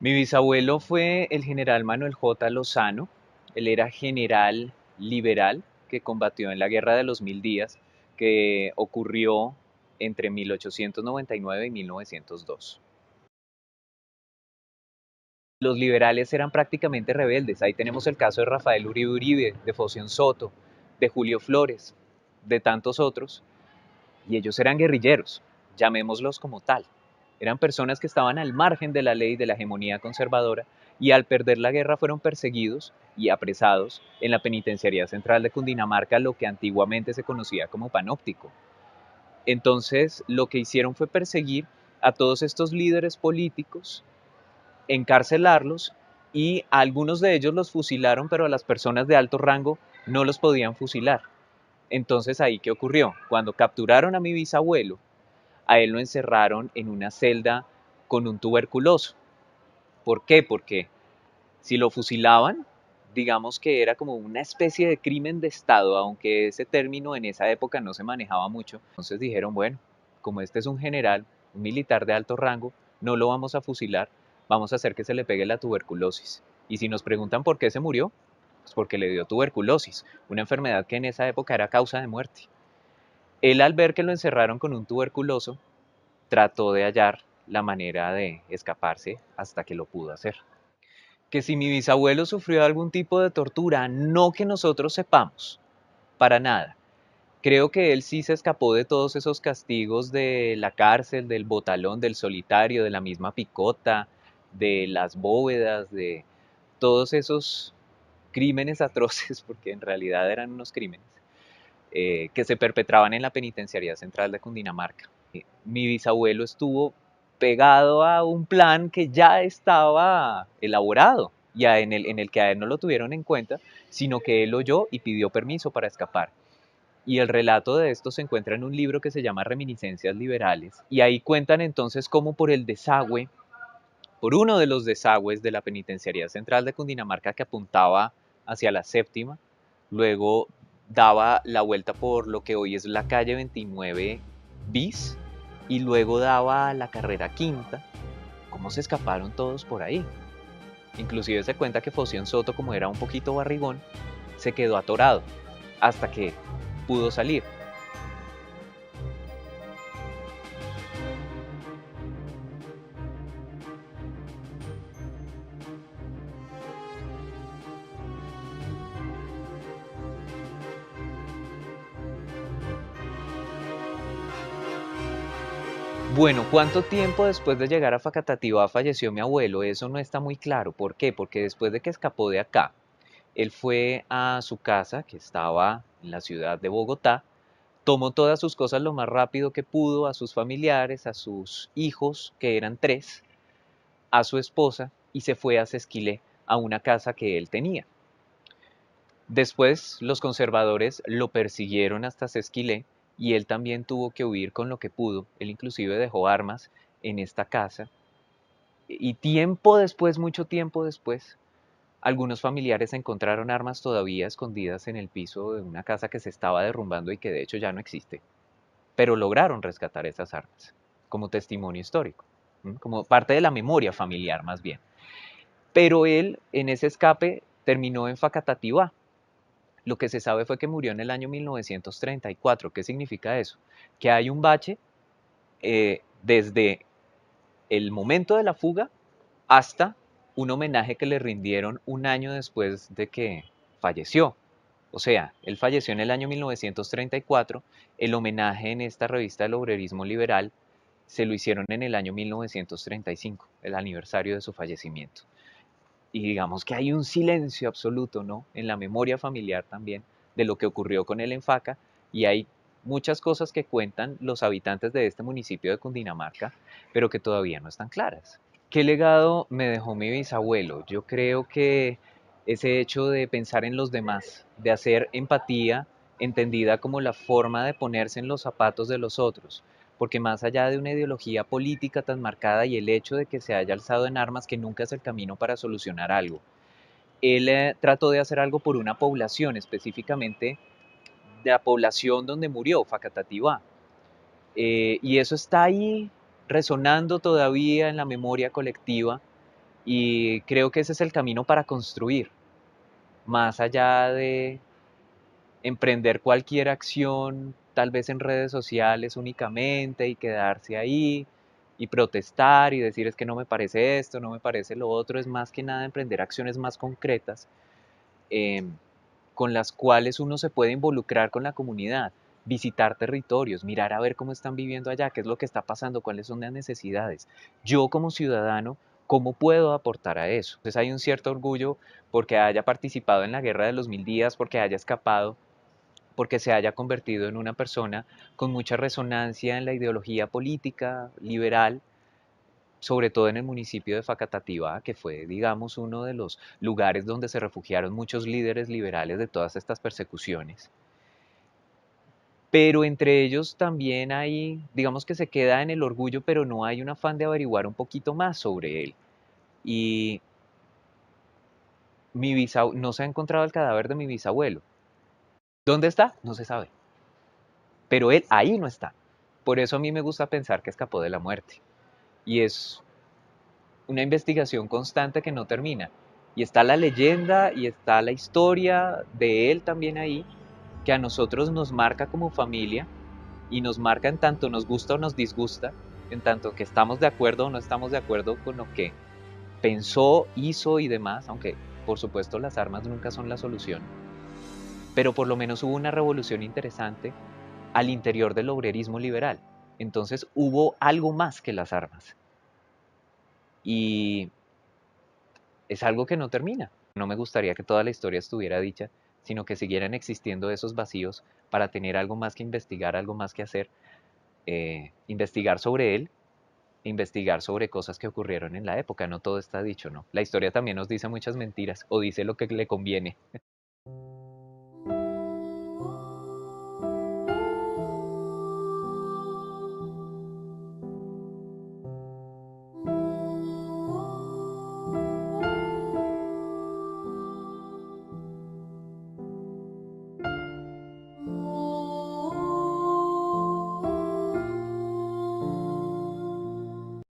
Mi bisabuelo fue el general Manuel J. Lozano. Él era general liberal que combatió en la Guerra de los Mil Días, que ocurrió entre 1899 y 1902. Los liberales eran prácticamente rebeldes. Ahí tenemos el caso de Rafael Uribe Uribe, de Foción Soto, de Julio Flores, de tantos otros, y ellos eran guerrilleros, llamémoslos como tal. Eran personas que estaban al margen de la ley de la hegemonía conservadora y al perder la guerra fueron perseguidos y apresados en la Penitenciaría Central de Cundinamarca, lo que antiguamente se conocía como Panóptico. Entonces, lo que hicieron fue perseguir a todos estos líderes políticos, encarcelarlos y a algunos de ellos los fusilaron, pero a las personas de alto rango no los podían fusilar. Entonces, ¿ahí qué ocurrió? Cuando capturaron a mi bisabuelo, a él lo encerraron en una celda con un tuberculoso. ¿Por qué? Porque si lo fusilaban, digamos que era como una especie de crimen de Estado, aunque ese término en esa época no se manejaba mucho. Entonces dijeron, bueno, como este es un general, un militar de alto rango, no lo vamos a fusilar, vamos a hacer que se le pegue la tuberculosis. Y si nos preguntan por qué se murió, pues porque le dio tuberculosis, una enfermedad que en esa época era causa de muerte. Él, al ver que lo encerraron con un tuberculoso, trató de hallar la manera de escaparse hasta que lo pudo hacer. Que si mi bisabuelo sufrió algún tipo de tortura, no que nosotros sepamos, para nada. Creo que él sí se escapó de todos esos castigos de la cárcel, del botalón, del solitario, de la misma picota, de las bóvedas, de todos esos crímenes atroces, porque en realidad eran unos crímenes, que se perpetraban en la Penitenciaría Central de Cundinamarca. Mi bisabuelo estuvo pegado a un plan que ya estaba elaborado, ya en el que a él no lo tuvieron en cuenta, sino que él oyó y pidió permiso para escapar. Y el relato de esto se encuentra en un libro que se llama Reminiscencias Liberales. Y ahí cuentan entonces cómo por el desagüe, por uno de los desagües de la Penitenciaría Central de Cundinamarca que apuntaba hacia la séptima, luego daba la vuelta por lo que hoy es la calle 29 bis y luego daba a la carrera quinta. ¿Cómo se escaparon todos por ahí? Inclusive se cuenta que Foción Soto, como era un poquito barrigón, se quedó atorado hasta que pudo salir. Bueno, ¿cuánto tiempo después de llegar a Facatativá falleció mi abuelo? Eso no está muy claro. ¿Por qué? Porque después de que escapó de acá, él fue a su casa, que estaba en la ciudad de Bogotá, tomó todas sus cosas lo más rápido que pudo, a sus familiares, a sus hijos, que eran tres, a su esposa, y se fue a Sesquilé, a una casa que él tenía. Después los conservadores lo persiguieron hasta Sesquilé y él también tuvo que huir con lo que pudo. Él inclusive dejó armas en esta casa. Y tiempo después, mucho tiempo después, algunos familiares encontraron armas todavía escondidas en el piso de una casa que se estaba derrumbando y que de hecho ya no existe. Pero lograron rescatar esas armas como testimonio histórico, como parte de la memoria familiar más bien. Pero él en ese escape terminó en Facatativá. Lo que se sabe fue que murió en el año 1934. ¿Qué significa eso? Que hay un bache desde el momento de la fuga hasta un homenaje que le rindieron un año después de que falleció. O sea, él falleció en el año 1934, el homenaje en esta revista del obrerismo liberal se lo hicieron en el año 1935, el aniversario de su fallecimiento. Y digamos que hay un silencio absoluto, ¿no? En la memoria familiar también de lo que ocurrió con él en Faca y hay muchas cosas que cuentan los habitantes de este municipio de Cundinamarca, pero que todavía no están claras. ¿Qué legado me dejó mi bisabuelo? Yo creo que ese hecho de pensar en los demás, de hacer empatía entendida como la forma de ponerse en los zapatos de los otros, porque más allá de una ideología política tan marcada y el hecho de que se haya alzado en armas que nunca es el camino para solucionar algo, él trató de hacer algo por una población, específicamente de la población donde murió, Facatativá. Y eso está ahí resonando todavía en la memoria colectiva Y creo que ese es el camino para construir, más allá de emprender cualquier acción, tal vez en redes sociales únicamente y quedarse ahí y protestar y decir es que no me parece esto, no me parece lo otro, es más que nada emprender acciones más concretas eh, con las cuales uno se puede involucrar con la comunidad, visitar territorios, mirar a ver cómo están viviendo allá, qué es lo que está pasando, cuáles son las necesidades. Yo como ciudadano, ¿cómo puedo aportar a eso? Entonces hay un cierto orgullo porque haya participado en la guerra de los 1000 días, porque haya escapado, porque se haya convertido en una persona con mucha resonancia en la ideología política liberal, sobre todo en el municipio de Facatativá, que fue, digamos, uno de los lugares donde se refugiaron muchos líderes liberales de todas estas persecuciones. Pero entre ellos también hay, digamos que se queda en el orgullo, pero no hay un afán de averiguar un poquito más sobre él. Y no se ha encontrado el cadáver de mi bisabuelo. ¿Dónde está? No se sabe. Pero él ahí no está. Por eso a mí me gusta pensar que escapó de la muerte. Y es una investigación constante que no termina. Y está la leyenda y está la historia de él también ahí, que a nosotros nos marca como familia y nos marca en tanto nos gusta o nos disgusta, en tanto que estamos de acuerdo o no estamos de acuerdo con lo que pensó, hizo y demás, aunque por supuesto las armas nunca son la solución. Pero por lo menos hubo una revolución interesante al interior del obrerismo liberal. Entonces hubo algo más que las armas. Y es algo que no termina. No me gustaría que toda la historia estuviera dicha, sino que siguieran existiendo esos vacíos para tener algo más que investigar, algo más que hacer, investigar sobre él, investigar sobre cosas que ocurrieron en la época. No todo está dicho, ¿no? La historia también nos dice muchas mentiras o dice lo que le conviene.